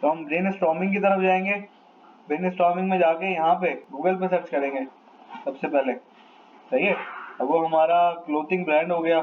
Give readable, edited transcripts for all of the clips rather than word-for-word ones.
तो हम brain storming की तरफ जाएंगे। ब्रेन स्टॉर्मिंग में जाके यहाँ पे गूगल पे सर्च करेंगे सबसे पहले, सही है। अब वो हमारा क्लोथिंग ब्रांड हो गया,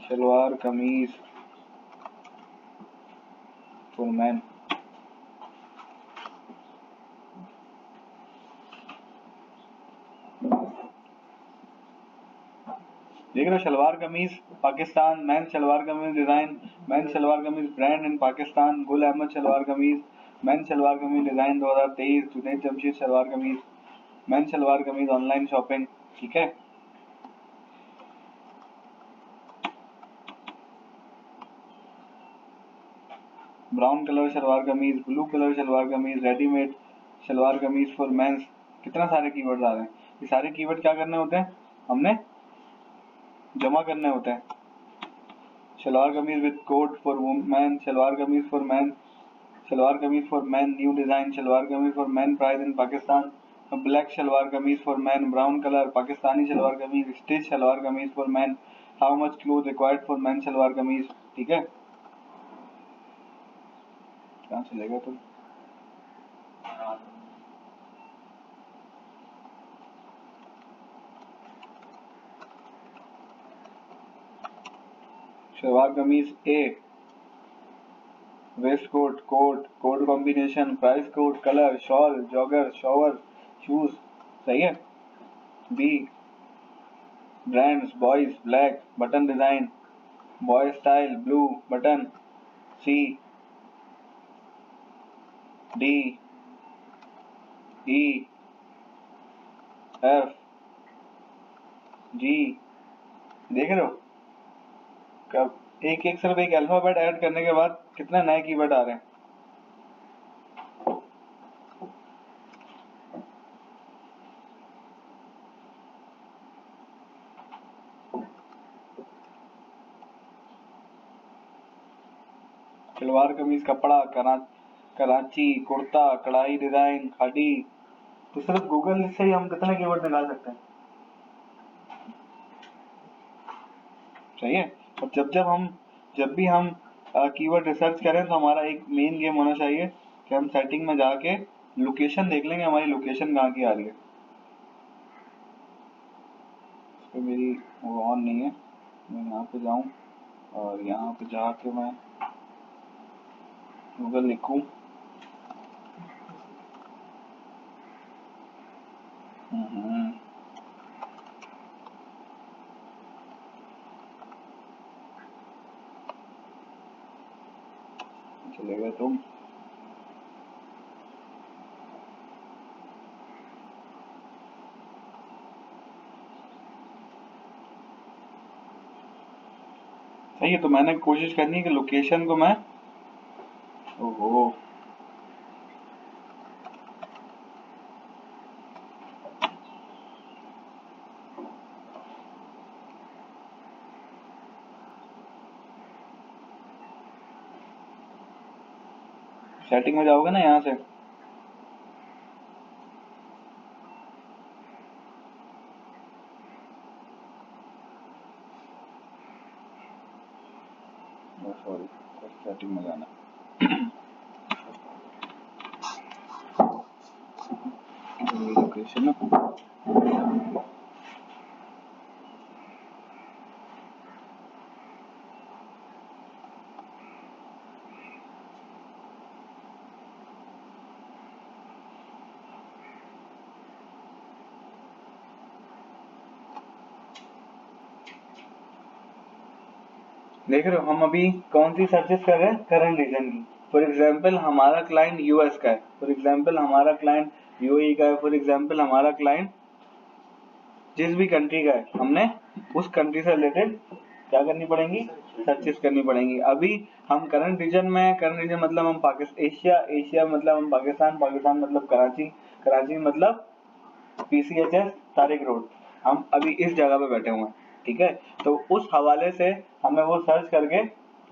शलवार कमीज फॉर मैन। देख रहे हो, शलवार कमीज पाकिस्तान, मैन शलवार कमीज डिजाइन, मैन शलवार कमीज ब्रांड इन पाकिस्तान, गुल अहमद शलवार कमीज, मैन शलवार कमीज डिजाइन 2023, जुनैद जमशेद शलवार कमीज, मैन शलवार कमीज ऑनलाइन शॉपिंग, ठीक है। ब्राउन कलर शलवार कमीज, ब्लू कलर शलवार कमीज, readymade salwar kameez for mains, कितना सारे कीवर्ड्स आ रहे हैं। ये सारे कीवर्ड क्या करने होते हैं, हमने जमा करने होते हैं। Shalwar kameez with coat for man, shalwar kameez for man, shalwar kameez for man new design, shalwar kameez for man price in Pakistan, black shalwar kameez for man, brown colour Pakistani shalwar kameez, stitch shalwar kameez for man, how much cloth required for man shalwar kameez, ठीक है। कहाँ चलेगा तुम? Shalwar kameez A, waistcoat, coat, coat combination, price code, colour, shawl, jogger, shower, shoes, सही है। B, brands boys black, button design, boy style blue button. C, D, E, F, G, देख रहे हो कब एक एक सिर्फ एक अल्फाबेट ऐड करने के बाद कितने नए कीवर्ड आ रहे हैं। सलवार कमीज कपड़ा, कराची, कुर्ता, कढ़ाई डिजाइन, खादी, तो सिर्फ गूगल से ही हम कितने कीवर्ड निकाल सकते हैं, सही है। और जब भी हम कीवर्ड रिसर्च करें तो हमारा एक मेन गेम होना चाहिए कि हम सेटिंग में जाके लोकेशन देख लेंगे, हमारी लोकेशन कहाँ की आ रही है। इस पर मेरी वो ऑन नहीं है, मैं यहाँ पे जाऊँ और यहाँ पे जाके मैं गूगल लिखूँ, चलेगा तुम। सही है, तो मैंने कोशिश करनी है कि लोकेशन को मैं, ओहो, सेटिंग में जाओगे ना यहाँ से, सॉरी सेटिंग में जाना, लोकेशन ना, देख रहे हो हम अभी कौन सी सर्चेस कर रहे हैं, करंट रीजन की। फॉर एग्जाम्पल हमारा क्लाइंट यूएस का है, फॉर एग्जाम्पल हमारा क्लाइंट यूएई का है, फॉर एग्जाम्पल हमारा क्लाइंट जिस भी कंट्री का है, हमने उस कंट्री से रिलेटेड क्या करनी पड़ेंगी, सर्चेस करनी पड़ेंगी। अभी हम करंट रीजन में, करंट रीजन मतलब हम पाकिस्तान, एशिया मतलब हम पाकिस्तान, पाकिस्तान मतलब कराची, कराची मतलब पीसीएचएस तारिक रोड, हम अभी इस जगह पे बैठे हुए हैं, ठीक है। तो उस हवाले से हमें वो सर्च करके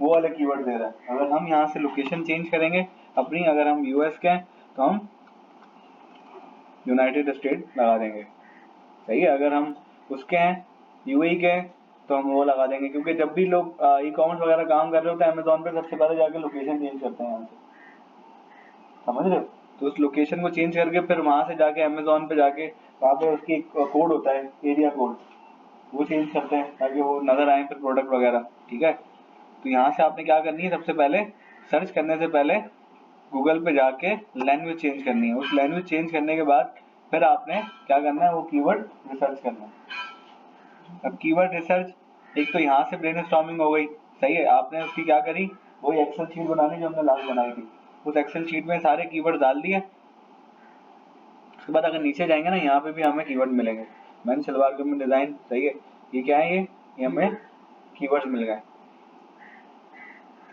वो वाले कीवर्ड दे रहा है। अगर हम यहाँ से लोकेशन चेंज करेंगे अपनी, अगर हम यूएस के हैं तो हम यूनाइटेड स्टेट लगा देंगे, सही है। अगर हम उसके हैं यूएई के हैं तो हम वो लगा देंगे, क्योंकि जब भी लोग ई कॉमर्स वगैरह काम कर रहे होते हैं अमेजोन पे, सबसे पहले जाके लोकेशन चेंज करते हैं यहाँ से, समझ रहे हो। तो उस लोकेशन को चेंज करके फिर वहां से जाके अमेजोन पे जाके वहाँ पे उसकी एक कोड होता है, एरिया कोड, वो चेंज करते हैं ताकि वो नजर आए फिर प्रोडक्ट वगैरह। ठीक है, तो यहाँ से आपने क्या करनी है, सबसे पहले सर्च करने से पहले गूगल पे जाके लैंग्वेज चेंज करनी है। उस लैंग्वेज चेंज करने के बाद फिर आपने क्या करना है, वो कीवर्ड रिसर्च करना है। अब कीवर्ड रिसर्च एक तो यहाँ से ब्रेनस्टॉर्मिंग हो गई, सही है, आपने उसकी क्या करी, वही एक्सेल शीट बनानी जो हमने लास्ट बनाई थी, उस एक्सेल शीट में सारे कीवर्ड डाल दिए। उसके बाद अगर नीचे जाएंगे ना, यहाँ पे भी हमें कीवर्ड मिलेंगे, मैंने सलवार कमीज डिजाइन, सही है, ये क्या है, ये हमें कीवर्ड्स मिल गए।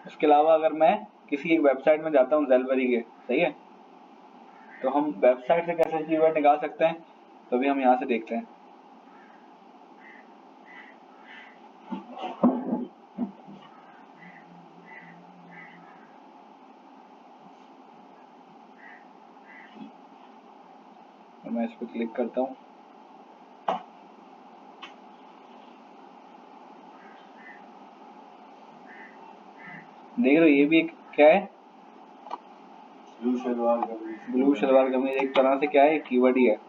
उसके अलावा अगर मैं किसी एक वेबसाइट में जाता हूँ ज़ेलबरी के, सही है, तो हम वेबसाइट से कैसे कीवर्ड निकाल सकते हैं, तो भी हम यहाँ से देखते हैं। मैं इस पर क्लिक करता हूँ, देख रहे हो ये भी एक क्या है, ब्लू शलवार कमीज एक तरह से क्या है, कीवर्ड ही है।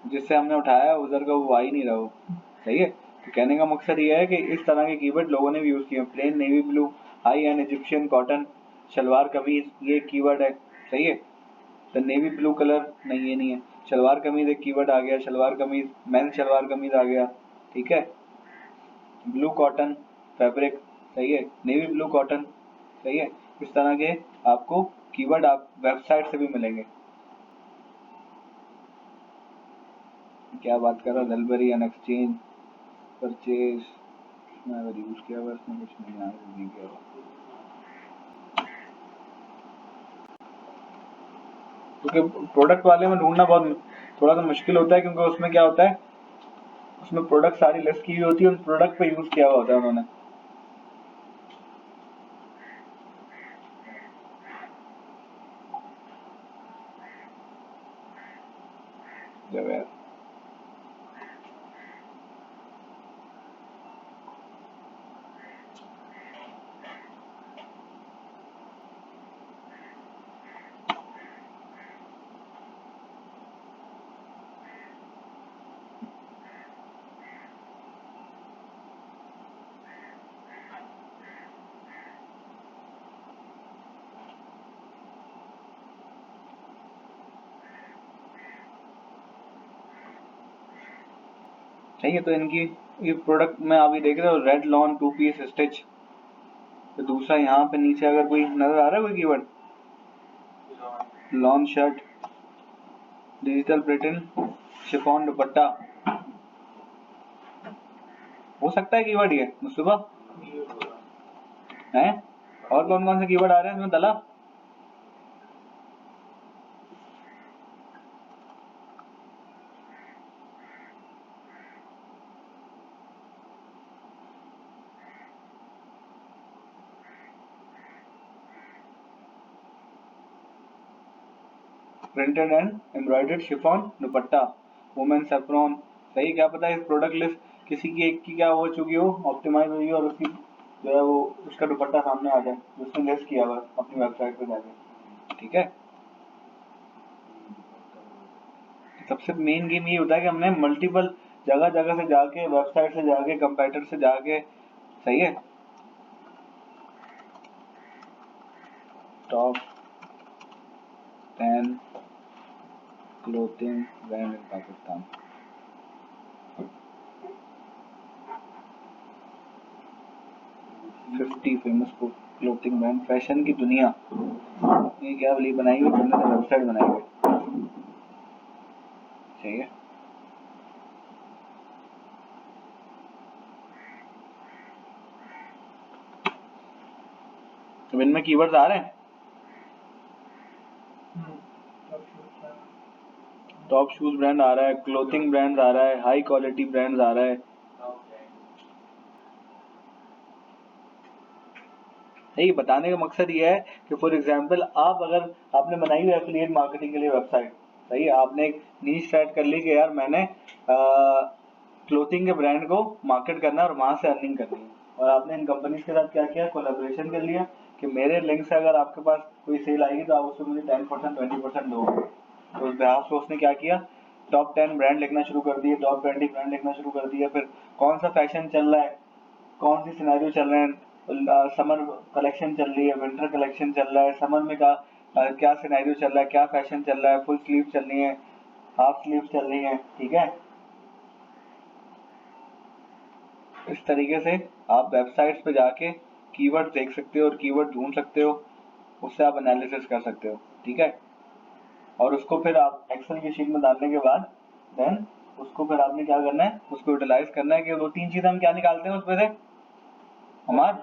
जिससे हमने उठाया उधर का वो आ ही नहीं रहा हो, सही है। तो कहने का मकसद ये है कि इस तरह के कीवर्ड लोगों ने भी यूज किए, plain navy blue, high end Egyptian cotton, shalwar kameez, ये कीवर्ड है, सही है। द नेवी ब्लू कलर, नहीं ये नहीं है, शलवार कमीज एक कीवर्ड आ गया, शलवार कमीज, मेंस शलवार कमीज आ गया, ठीक है। ब्लू कॉटन फैब्रिक, सही है, नेवी ब्लू कॉटन, सही है। इस तरह के आपको कीवर्ड आप वेबसाइट से भी मिलेंगे। क्या बात कर रहा, ज़ेलबरी एंड एक्सचेंज परचेज, मैं अगर यूज किया हुआ इसमें कुछ नहीं आया, नहीं किया हुआ, क्योंकि प्रोडक्ट वाले में ढूंढना बहुत थोड़ा सा मुश्किल होता है, क्योंकि उसमें क्या होता है, उसमें प्रोडक्ट सारी लिस्ट की हुई होती है, उस प्रोडक्ट पे यूज किया हुआ होता है उन्होंने। जब यार सही है, तो इनकी ये प्रोडक्ट में अभी देख रहे हो, रेड लॉन 2 पीस स्टिच, तो दूसरा यहाँ पे नीचे अगर कोई नजर आ रहा है कोई keyword, lawn shirt, digital print, chiffon दुपट्टा, हो सकता है कीवर्ड ये सुबह है। और कौन कौन से कीवर्ड आ रहे हैं इसमें दला, printed and embroidered chiffon dupatta, women saffron, सही। क्या पता इस प्रोडक्ट लिस्ट किसी की एक की क्या हो चुकी हो, ऑप्टिमाइज हुई हो, और उसकी जो है वो उसका दुपट्टा सामने आ जाए, उसने लिस्ट किया हुआ अपनी वेबसाइट पे जाके, ठीक है। सबसे मेन गेम ये होता है कि हमने मल्टीपल जगह जगह से जाके, वेबसाइट से जाके, कंपेटिटर से जाके, सही है। टॉप 10 क्लोथिंग ब्रांड इन Pakistan, 50 famous clothing brand, fashion की दुनिया, ये क्या वाली बनाई हुई बंदे ने, वेबसाइट बनाई हुई, सही है। तो इनमें कीवर्ड्स आ रहे हैं, टॉप शूज ब्रांड आ रहा है, क्लोथिंग ब्रांड आ रहा है, हाई क्वालिटी ब्रांड आ रहा है, ये बताने का मकसद ये है कि फॉर एग्जांपल आप अगर आपने बनाई हुई एफिलिएट मार्केटिंग के लिए वेबसाइट, सही है, आपने एक नीश सेट कर ली कि यार मैंने क्लोथिंग के ब्रांड को मार्केट करना है और वहां से अर्निंग करनी है, और आपने इन कंपनीज के साथ क्या किया, कोलैबोरेशन कर लिया कि मेरे लिंक से अगर आपके पास कोई सेल आएगी तो आप उसमें मुझे 10% 20% दोगे। तो उस लिहाज से उसने क्या किया, टॉप 10 ब्रांड लिखना शुरू कर दिए, टॉप 20 ब्रांड लिखना शुरू कर दिया, फिर कौन सा फैशन चल रहा है, कौन सी सिनेरियो चल रहे हैं, समर कलेक्शन चल रही है, विंटर कलेक्शन चल रहा है, समर में क्या सिनेरियो चल रहा है, क्या फैशन चल रहा है, फुल स्लीव चल रही है, हाफ स्लीव चल रही है, ठीक है। इस तरीके से आप वेबसाइट्स पे जाके कीवर्ड देख सकते हो और कीवर्ड ढूंढ सकते हो, उससे आप एनालिसिस कर सकते हो, ठीक है। और उसको फिर आप एक्सेल की शीट में डालने के बाद देन उसको फिर आपने क्या करना है, उसको यूटिलाइज करना है कि वो 3 चीजें हम क्या निकालते हैं उसमें से, हमार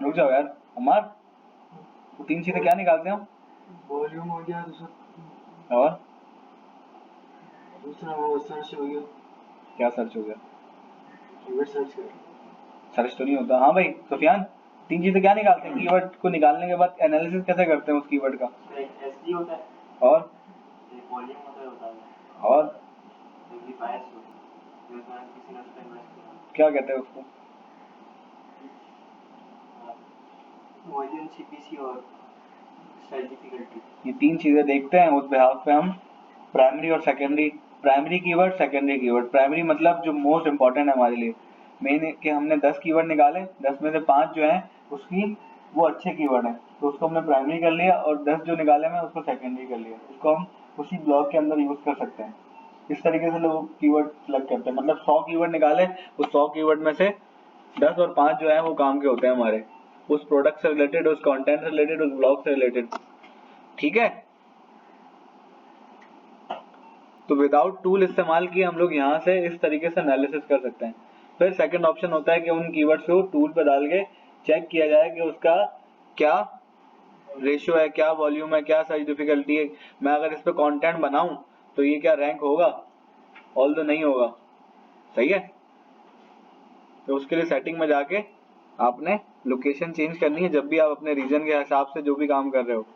रुक जाओ यार, हमार वो 3 चीजें क्या निकालते हैं हम, वॉल्यूम हो गया, दूसरा और वो सर्च हो गया, क्या सर्च हो गया, कीवर्ड सर्च कर, सर्च तो नहीं होता। हाँ भाई सुफियान, 3 चीजें क्या निकालते हैं, कीवर्ड को निकालने के बाद एनालिसिस कैसे करते हैं उस कीवर्ड का, एसडी होता है, और वॉल्यूम होता है, और बायस होता है, किसी ने उस पर इन्वेस्ट किया, क्या कहते हैं उसको, वॉल्यूम, सीपीसी और डिफिकल्टी। ये 3 चीजें देखते हैं, उस बिहाफ पे हम प्राइमरी और secondary, primary keyword, secondary keyword. Primary मतलब जो मोस्ट इंपॉर्टेंट है हमारे लिए, मेन कि हमने 10 कीवर्ड निकाले, 10 में से 5 जो है उसकी वो अच्छे कीवर्ड है, तो उसको हमने प्राइमरी कर लिया, और 10 जो निकाले मैं उसको सेकेंडरी कर लिया, उसको हम उसी ब्लॉक के अंदर यूज कर सकते हैं। इस तरीके से लोग कीवर्ड सेलेक्ट करते हैं, मतलब 100 कीवर्ड निकाले, उस 100 कीवर्ड में से 10 और 5 जो है वो काम के होते हैं हमारे, उस प्रोडक्ट से रिलेटेड, उस कंटेंट से रिलेटेड, उस ब्लॉग से रिलेटेड, ठीक है। तो विदाउट टूल इस्तेमाल किए हम लोग यहाँ से इस तरीके से एनालिसिस कर सकते हैं। फिर सेकंड ऑप्शन होता है कि उन कीवर्ड्स को टूल पे डाल के चेक किया जाए कि उसका क्या रेशियो है, क्या वॉल्यूम है, क्या सर्च डिफिकल्टी है, मैं अगर इस पे कंटेंट बनाऊं तो ये क्या रैंक होगा, ऑल तो नहीं होगा, सही है। तो उसके लिए सेटिंग में जाके आपने लोकेशन चेंज करनी है जब भी आप अपने रीजन के हिसाब से जो भी काम कर रहे हो,